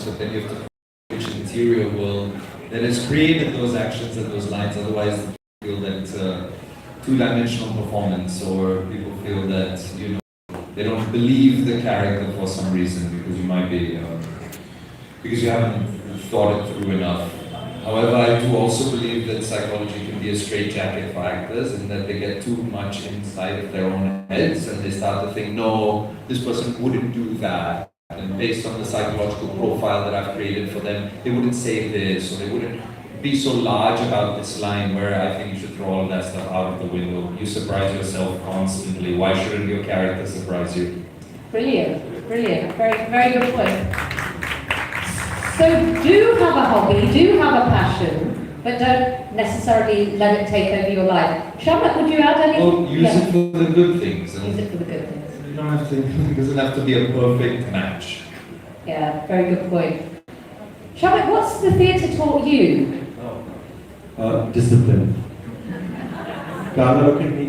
So then you have to which interior world that has created those actions and those lines. Otherwise, people feel that it's a two-dimensional performance, or people feel that they don't believe the character for some reason because you might be because you haven't thought it through enough. However, I do also believe that psychology can be a straitjacket for actors, and that they get too much inside of their own heads and they start to think, no, this person wouldn't do that. And based on the psychological profile that I've created for them, they wouldn't say this, or they wouldn't be so large about this line, where I think you should throw all of that stuff out of the window. You surprise yourself constantly. Why shouldn't your character surprise you? Brilliant, brilliant. Very, very good point. So do have a hobby, do have a passion, but don't necessarily let it take over your life. Shamak, would you add anything? Well, use it for the good things. Use it for the good things. You don't have to, it doesn't have to be a perfect match. Yeah, very good point. Shamak, what's the theatre taught you? Discipline. Carla, look at me.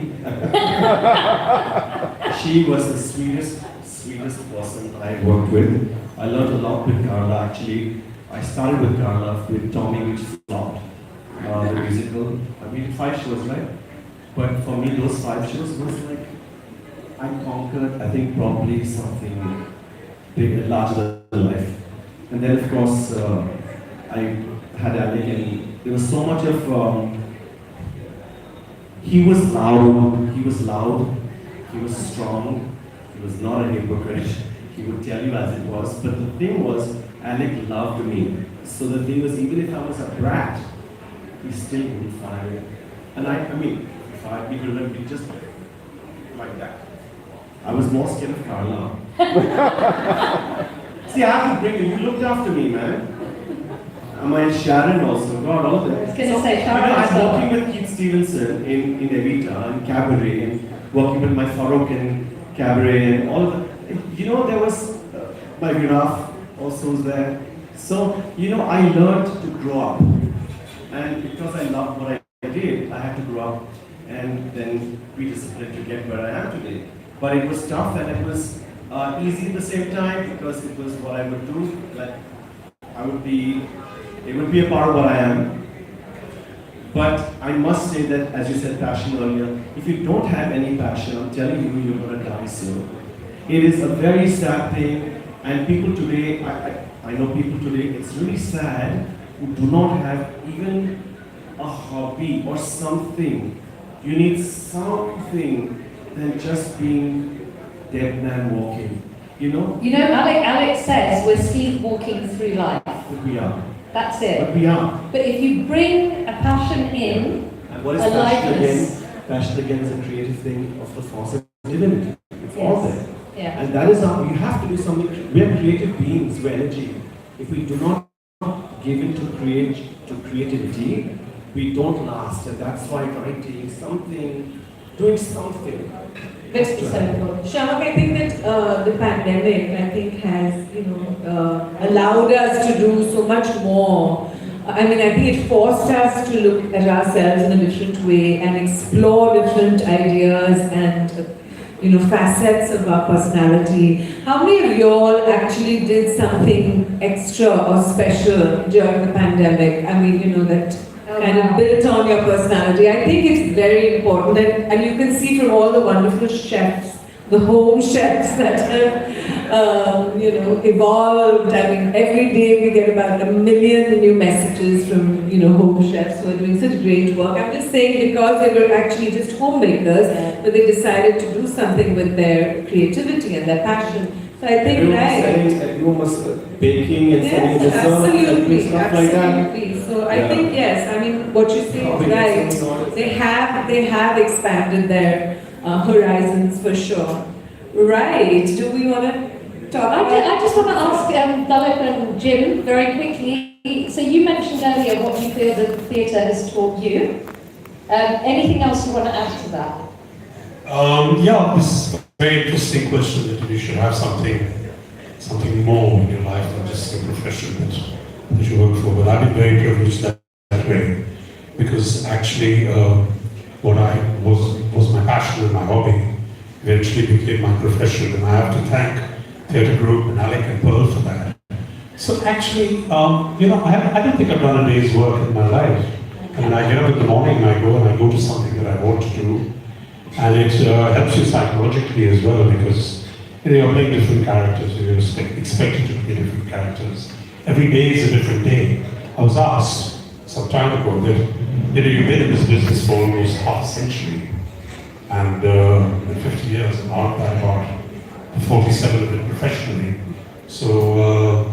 She was the sweetest person I worked with. I learned a lot with Carla, actually. I started with Carla with Tommy, which flopped, the musical. We did 5 shows, right? But for me, those 5 shows was like, I conquered, I think, probably something big, larger than life. And then, of course, I had Alyque, and there was so much of, he was loud, he was strong, he was not a hypocrite. He would tell you as it was, but the thing was, Alyque loved me. So the thing was, even if I was a brat, he still wouldn't fire me. And I mean, if he fired me, he would be just like that. I was more scared of Carla. See, I have to bring you. You looked after me, man. My Sharon also, God, all of them. I was going to say, Sharon. I'm working with Keith Stevenson in Evita and Cabaret, and working with my Farouk in Cabaret, and all of that. There was my Viraf also was there. So, I learned to grow up. And because I loved what I did, I had to grow up and then be disciplined to get where I am today. But it was tough, and it was easy at the same time, because it was what I would do. Like, it would be a part of what I am. But I must say that, as you said, passion earlier, if you don't have any passion, I'm telling you, you're going to die soon. It is a very sad thing, and people today, I know people today, it's really sad, who do not have even a hobby or something. You need something than just being dead man walking, Alyque says we're sleepwalking through life. But we are. That's it. But we are. But if you bring a passion in, and what is passion again? Passion again is a creative thing of the force of divinity. It's all there. Yeah. And that is how you have to do something. We are creative beings, we're energy. If we do not give in to creativity, we don't last. And that's why writing something, doing something. Shamak, I think that the pandemic, has, allowed us to do so much more. I think it forced us to look at ourselves in a different way and explore different ideas and, facets of our personality. How many of y'all actually did something extra or special during the pandemic? That kind of built on your personality. I think it's very important, and you can see from all the wonderful chefs, the home chefs that have, evolved. Every day we get about 1 million new messages from, home chefs who are doing such great work. I'm just saying because they were actually just homemakers, but they decided to do something with their creativity and their passion. So I think everyone was baking and selling desserts and stuff like that. So I think yes, what you say is right. They have expanded their horizons for sure. Right? Do we want to talk? I just want to ask Dalit and Jim very quickly. So you mentioned earlier what you feel that the theatre has taught you. Anything else you want to add to that? This is a very interesting question, that you should have something more in your life than just a profession that you work for. But I've been very privileged that way, because actually what was my passion and my hobby eventually became my profession, and I have to thank Theatre Group and Alyque and Pearl for that. So actually, I don't think I've done a day's work in my life. I mean, I get up in the morning and I go to something that I want to do, and it helps you psychologically as well, because you're playing different characters, you're expected to play different characters. Every day is a different day. I was asked some time ago that you've been in this business for almost half a century, and 50 years, and out by about 47 of it professionally. So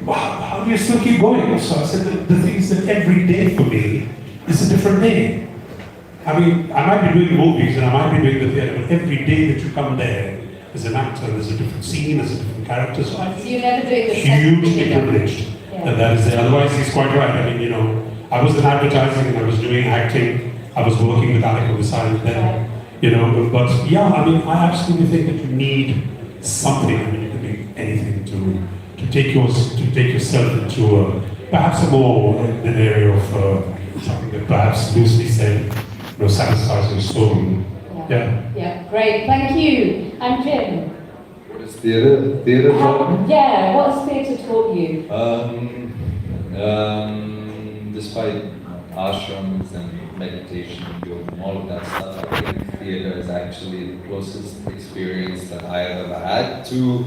how do you still keep going? So I said the thing is that every day for me is a different day. I mean, I might be doing movies and I might be doing the theatre, but every day that you come there as an actor, there's a different scene, there's a different character. So I So you're never doing the hugely privileged that is there. Otherwise, he's quite right. I mean, I was in advertising and I was doing acting. I was working with Alyque beside then. But yeah, I mean, I absolutely think that you need something. I mean, it could be anything to take yourself into perhaps a more an area of something that perhaps loosely said, satisfies your soul. Yeah, great, thank you. And Jim? What is theatre taught me? Yeah, what has theatre taught you? Despite ashrams and meditation and yoga and all of that stuff, I think theatre is actually the closest experience that I have ever had to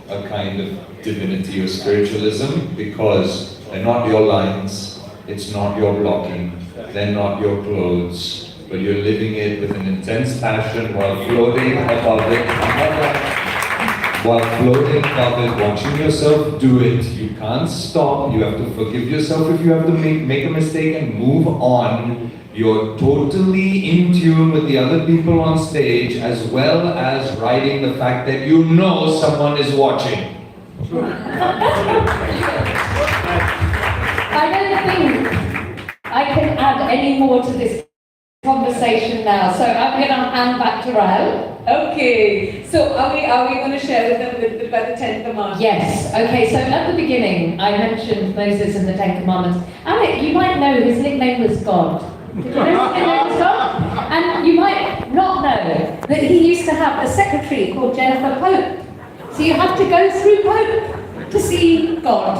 a kind of divinity or spiritualism, because they're not your lines, it's not your blocking, they're not your clothes, but you're living it with an intense passion while floating above it. While floating above it, watching yourself do it. You can't stop, you have to forgive yourself if you have to make a mistake and move on. You're totally in tune with the other people on stage, as well as writing the fact that you know someone is watching. I don't think I can add any more to this conversation now, so I'm going to hand back to Raul. Okay, so are we going to share with them by the 10th commandment? Yes, okay, so at the beginning I mentioned Moses and the Ten Commandments. Alyque, you might know his nickname was God. Did you know his nickname was God? And you might not know that he used to have a secretary called Jennifer Pope. So you have to go through Pope to see God.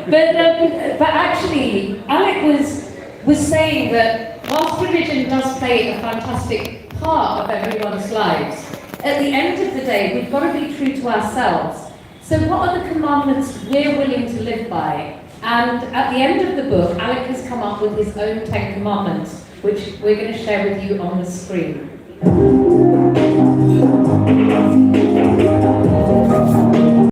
But actually, Alyque was saying that whilst religion does play a fantastic part of everyone's lives, at the end of the day, we've got to be true to ourselves. So what are the commandments we're willing to live by? And at the end of the book, Alyque has come up with his own 10 commandments, which we're going to share with you on the screen.